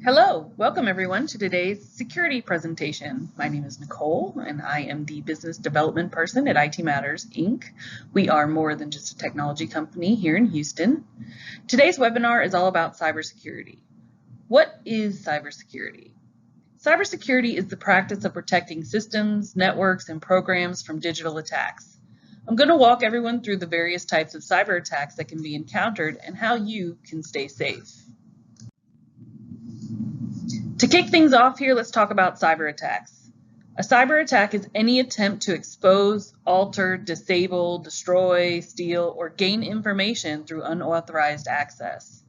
Hello, welcome everyone to today's security presentation. My name is Nicole and I am the business development person at IT Matters, Inc. We are more than just a technology company here in Houston. Today's webinar is all about cybersecurity. What is cybersecurity? Cybersecurity is the practice of protecting systems, networks, and programs from digital attacks. I'm going to walk everyone through the various types of cyber attacks that can be encountered and how you can stay safe. To kick things off here, let's talk about cyber attacks. A cyber attack is any attempt to expose, alter, disable, destroy, steal, or gain information through unauthorized access.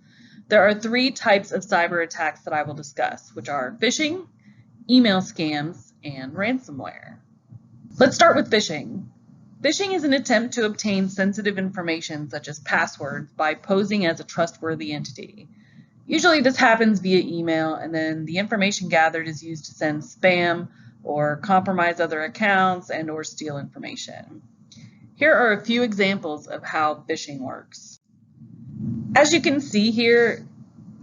There are three types of cyber attacks that I will discuss, which are phishing, email scams, and ransomware. Let's start with phishing. Phishing is an attempt to obtain sensitive information such as passwords by posing as a trustworthy entity. Usually this happens via email, and then the information gathered is used to send spam or compromise other accounts and or steal information. Here are a few examples of how phishing works. As you can see here,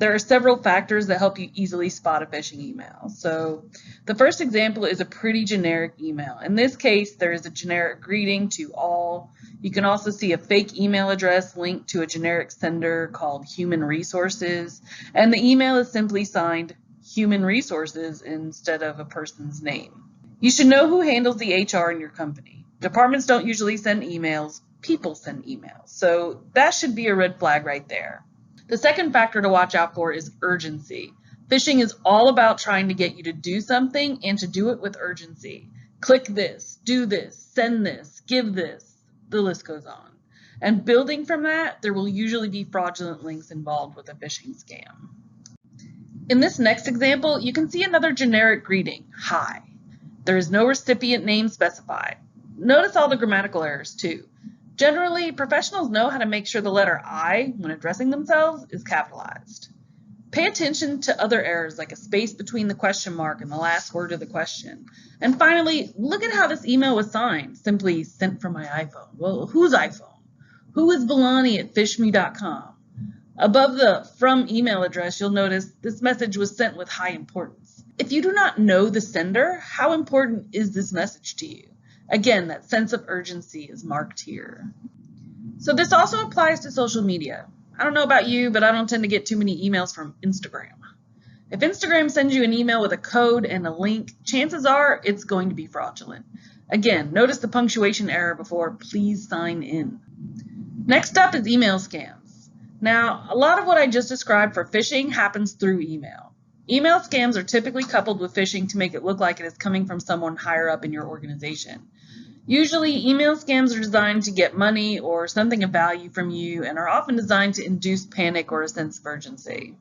there are several factors that help you easily spot a phishing email. So the first example is a pretty generic email. In this case, there is a generic greeting to all. You can also see a fake email address linked to a generic sender called Human Resources, and the email is simply signed Human Resources instead of a person's name. You should know who handles the HR in your company. Departments don't usually send emails, people send emails. So that should be a red flag right there. The second factor to watch out for is urgency. Phishing is all about trying to get you to do something and to do it with urgency. Click this, do this, send this, give this. The list goes on. And building from that, there will usually be fraudulent links involved with a phishing scam. In this next example, you can see another generic greeting, hi. There is no recipient name specified. Notice all the grammatical errors too. Generally, professionals know how to make sure the letter I, when addressing themselves, is capitalized. Pay attention to other errors like a space between the question mark and the last word of the question. And finally, look at how this email was signed. Simply sent from my iPhone. Well, whose iPhone? Who is Belani at fishme.com? Above the from email address, you'll notice this message was sent with high importance. If you do not know the sender, how important is this message to you? Again, that sense of urgency is marked here. So this also applies to social media. I don't know about you, but I don't tend to get too many emails from Instagram. If Instagram sends you an email with a code and a link, chances are it's going to be fraudulent. Again, notice the punctuation error before please sign in. Next up is email scams. Now, a lot of what I just described for phishing happens through email. Email scams are typically coupled with phishing to make it look like it is coming from someone higher up in your organization. Usually, email scams are designed to get money or something of value from you and are often designed to induce panic or a sense of urgency.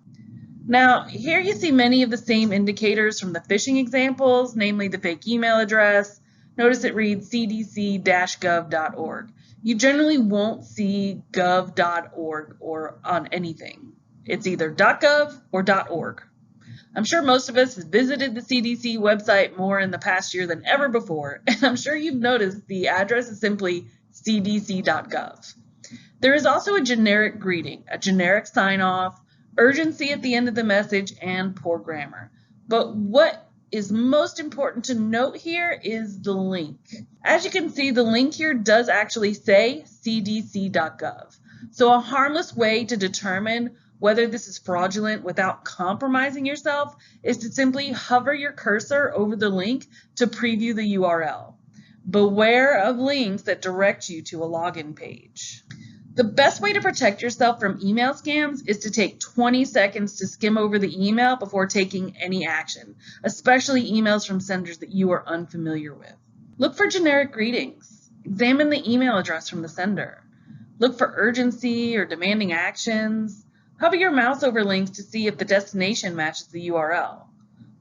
Now, here you see many of the same indicators from the phishing examples, namely the fake email address. Notice it reads cdc-gov.org. You generally won't see gov.org or on anything. It's either .gov or .org. I'm sure most of us have visited the CDC website more in the past year than ever before, and I'm sure you've noticed the address is simply cdc.gov. There is also a generic greeting, a generic sign-off, urgency at the end of the message, and poor grammar. But what is most important to note here is the link. As you can see, the link here does actually say cdc.gov. So a harmless way to determine whether this is fraudulent without compromising yourself is to simply hover your cursor over the link to preview the URL. Beware of links that direct you to a login page. The best way to protect yourself from email scams is to take 20 seconds to skim over the email before taking any action, especially emails from senders that you are unfamiliar with. Look for generic greetings. Examine the email address from the sender. Look for urgency or demanding actions. Hover your mouse over links to see if the destination matches the URL.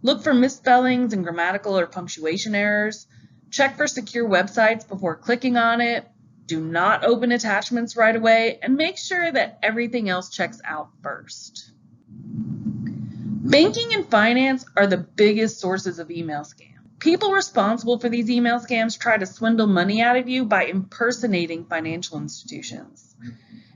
Look for misspellings and grammatical or punctuation errors. Check for secure websites before clicking on it. Do not open attachments right away, and make sure that everything else checks out first. Banking and finance are the biggest sources of email scams. People responsible for these email scams try to swindle money out of you by impersonating financial institutions.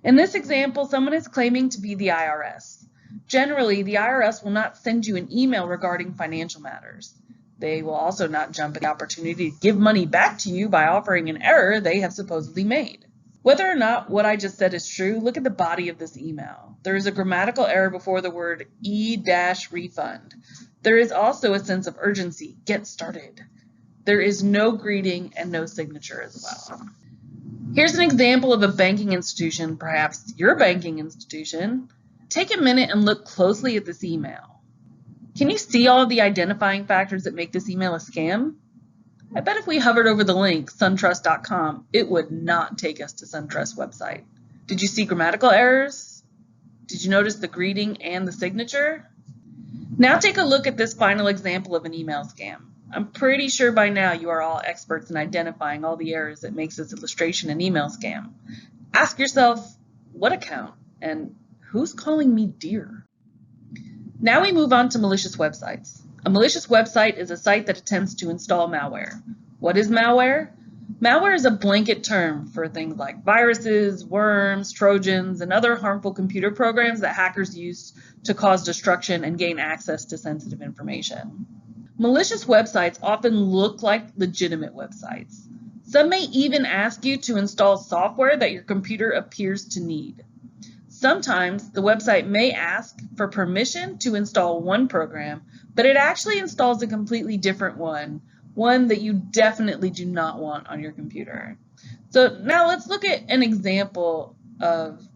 In this example, someone is claiming to be the IRS. Generally, the IRS will not send you an email regarding financial matters. They will also not jump at the opportunity to give money back to you by offering an error they have supposedly made. Whether or not what I just said is true, look at the body of this email. There is a grammatical error before the word e-refund. There is also a sense of urgency. Get started. There is no greeting and no signature as well. Here's an example of a banking institution, perhaps your banking institution. Take a minute and look closely at this email. Can you see all of the identifying factors that make this email a scam? I bet if we hovered over the link, suntrust.com, it would not take us to SunTrust's website. Did you see grammatical errors? Did you notice the greeting and the signature? Now take a look at this final example of an email scam. I'm pretty sure by now you are all experts in identifying all the errors that makes this illustration an email scam. Ask yourself, what account? And who's calling me dear? Now we move on to malicious websites. A malicious website is a site that attempts to install malware. What is malware? Malware is a blanket term for things like viruses, worms, trojans, and other harmful computer programs that hackers use to cause destruction and gain access to sensitive information. Malicious websites often look like legitimate websites. Some may even ask you to install software that your computer appears to need. Sometimes the website may ask for permission to install one program, but it actually installs a completely different one that you definitely do not want on your computer. So now let's look at an example of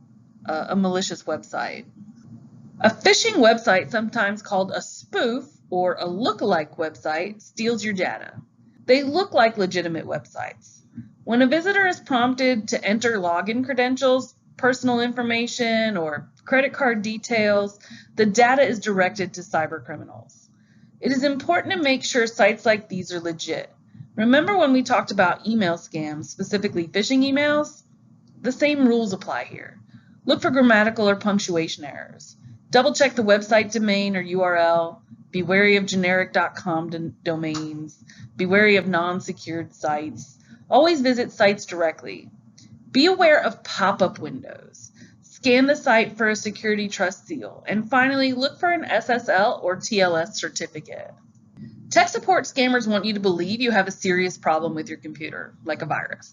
a malicious website. A phishing website, sometimes called a spoof or a lookalike website, steals your data. They look like legitimate websites. When a visitor is prompted to enter login credentials, personal information, or credit card details, the data is directed to cybercriminals. It is important to make sure sites like these are legit. Remember when we talked about email scams, specifically phishing emails? The same rules apply here. Look for grammatical or punctuation errors. Double check the website domain or URL. Be wary of generic.com domains. Be wary of non-secured sites. Always visit sites directly. Be aware of pop-up windows. Scan the site for a security trust seal. And finally, look for an SSL or TLS certificate. Tech support scammers want you to believe you have a serious problem with your computer, like a virus.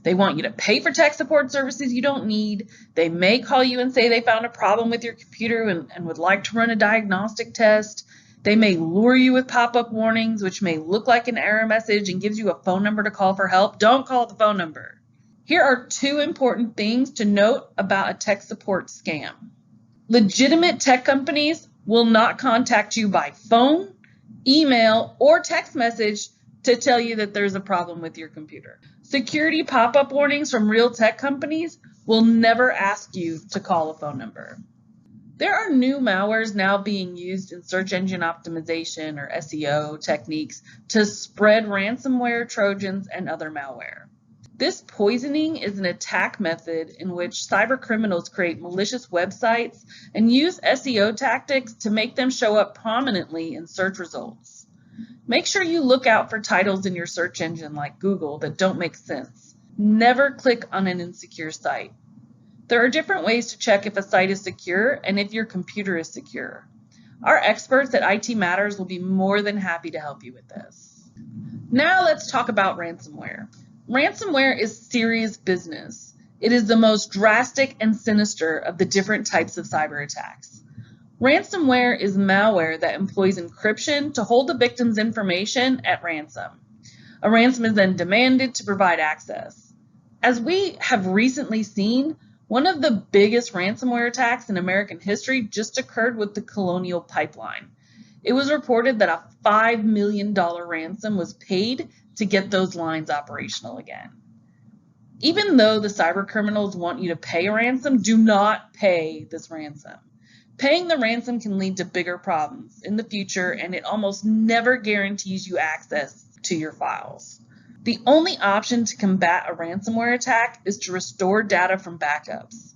They want you to pay for tech support services you don't need. They may call you and say they found a problem with your computer and would like to run a diagnostic test. They may lure you with pop-up warnings, which may look like an error message and gives you a phone number to call for help. Don't call the phone number. Here are 2 important things to note about a tech support scam. Legitimate tech companies will not contact you by phone, email, or text message to tell you that there's a problem with your computer. Security pop-up warnings from real tech companies will never ask you to call a phone number. There are new malwares now being used in search engine optimization or SEO techniques to spread ransomware, trojans, and other malware. This poisoning is an attack method in which cybercriminals create malicious websites and use SEO tactics to make them show up prominently in search results. Make sure you look out for titles in your search engine like Google that don't make sense. Never click on an insecure site. There are different ways to check if a site is secure and if your computer is secure. Our experts at IT Matters will be more than happy to help you with this. Now let's talk about ransomware. Ransomware is serious business. It is the most drastic and sinister of the different types of cyber attacks. Ransomware is malware that employs encryption to hold the victim's information at ransom. A ransom is then demanded to provide access. As we have recently seen, one of the biggest ransomware attacks in American history just occurred with the Colonial Pipeline. It was reported that a $5 million ransom was paid to get those lines operational again. Even though the cyber criminals want you to pay a ransom, do not pay this ransom. Paying the ransom can lead to bigger problems in the future, and it almost never guarantees you access to your files. The only option to combat a ransomware attack is to restore data from backups.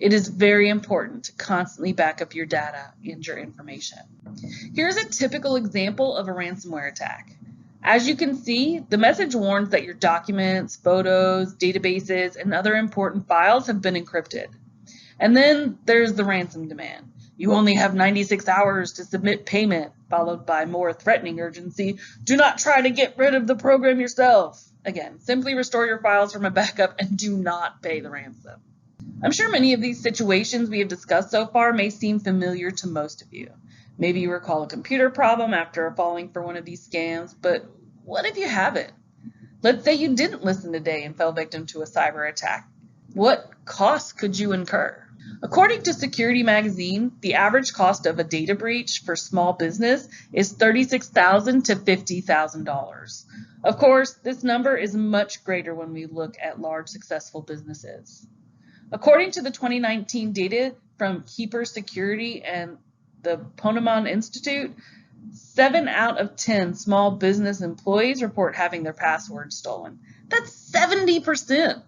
It is very important to constantly back up your data and your information. Here's a typical example of a ransomware attack. As you can see, the message warns that your documents, photos, databases, and other important files have been encrypted. And then there's the ransom demand. You only have 96 hours to submit payment, followed by more threatening urgency. Do not try to get rid of the program yourself. Again, simply restore your files from a backup and do not pay the ransom. I'm sure many of these situations we have discussed so far may seem familiar to most of you. Maybe you recall a computer problem after falling for one of these scams, but what if you haven't? Let's say you didn't listen today and fell victim to a cyber attack. What costs could you incur? According to Security Magazine, the average cost of a data breach for small business is $36,000 to $50,000. Of course, this number is much greater when we look at large successful businesses. According to the 2019 data from Cybersecurity and the Ponemon Institute, 7 out of 10 small business employees report having their passwords stolen. That's 70%.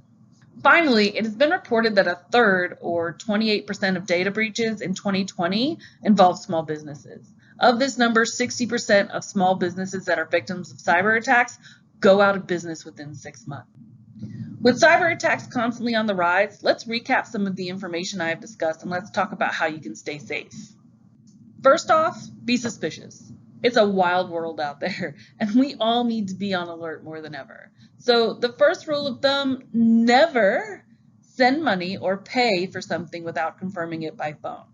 Finally, it has been reported that a third, or 28% of data breaches in 2020 involve small businesses. Of this number, 60% of small businesses that are victims of cyber attacks go out of business within 6 months. With cyber attacks constantly on the rise, let's recap some of the information I have discussed and let's talk about how you can stay safe. First off, be suspicious. It's a wild world out there, and we all need to be on alert more than ever. So the first rule of thumb, never send money or pay for something without confirming it by phone.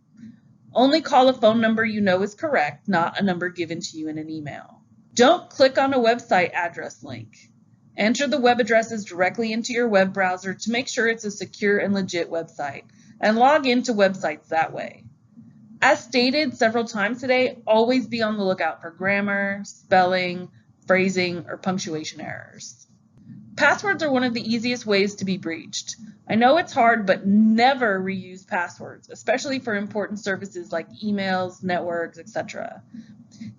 Only call a phone number you know is correct, not a number given to you in an email. Don't click on a website address link. Enter the web addresses directly into your web browser to make sure it's a secure and legit website, and log into websites that way. As stated several times today, always be on the lookout for grammar, spelling, phrasing, or punctuation errors. Passwords are one of the easiest ways to be breached. I know it's hard, but never reuse passwords, especially for important services like emails, networks, etc.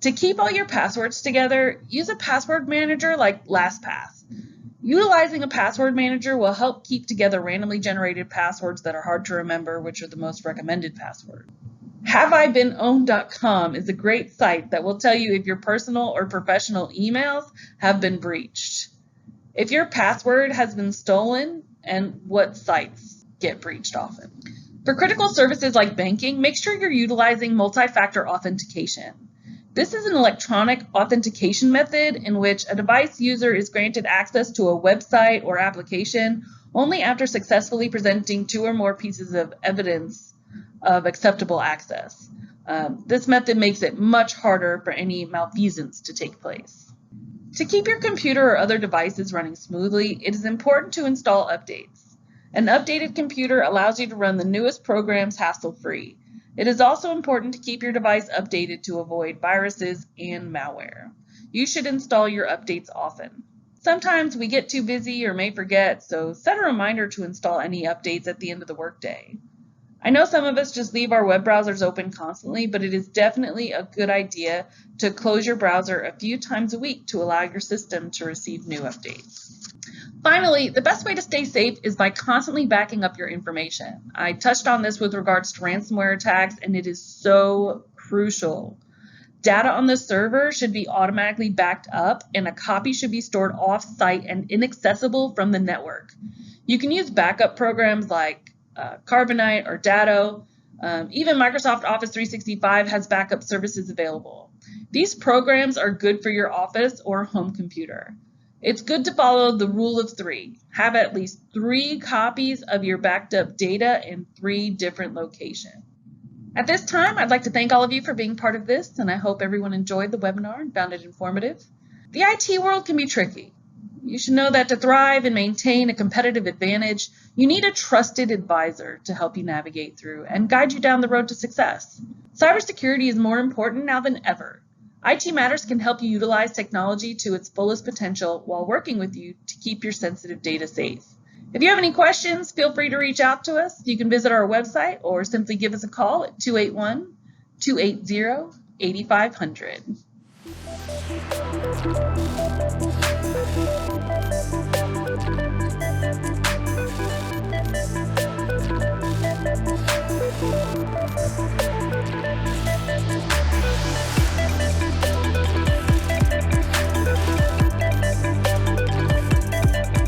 To keep all your passwords together, use a password manager like LastPass. Utilizing a password manager will help keep together randomly generated passwords that are hard to remember, which are the most recommended password. HaveIBeenOwned.com is a great site that will tell you if your personal or professional emails have been breached, if your password has been stolen, and what sites get breached often. For critical services like banking, make sure you're utilizing multi-factor authentication. This is an electronic authentication method in which a device user is granted access to a website or application only after successfully presenting 2 or more pieces of evidence of acceptable access. This method makes it much harder for any malfeasance to take place. To keep your computer or other devices running smoothly, it is important to install updates. An updated computer allows you to run the newest programs hassle-free. It is also important to keep your device updated to avoid viruses and malware. You should install your updates often. Sometimes we get too busy or may forget, so set a reminder to install any updates at the end of the workday. I know some of us just leave our web browsers open constantly, but it is definitely a good idea to close your browser a few times a week to allow your system to receive new updates. Finally, the best way to stay safe is by constantly backing up your information. I touched on this with regards to ransomware attacks, and it is so crucial. Data on the server should be automatically backed up, and a copy should be stored off-site and inaccessible from the network. You can use backup programs like Carbonite or Datto. Even Microsoft Office 365 has backup services available. These programs are good for your office or home computer. It's good to follow the rule of 3. Have at least 3 copies of your backed up data in 3 different locations. At this time, I'd like to thank all of you for being part of this, and I hope everyone enjoyed the webinar and found it informative. The IT world can be tricky. You should know that to thrive and maintain a competitive advantage, you need a trusted advisor to help you navigate through and guide you down the road to success. Cybersecurity is more important now than ever. IT Matters can help you utilize technology to its fullest potential while working with you to keep your sensitive data safe. If you have any questions, feel free to reach out to us. You can visit our website or simply give us a call at 281-280-8500.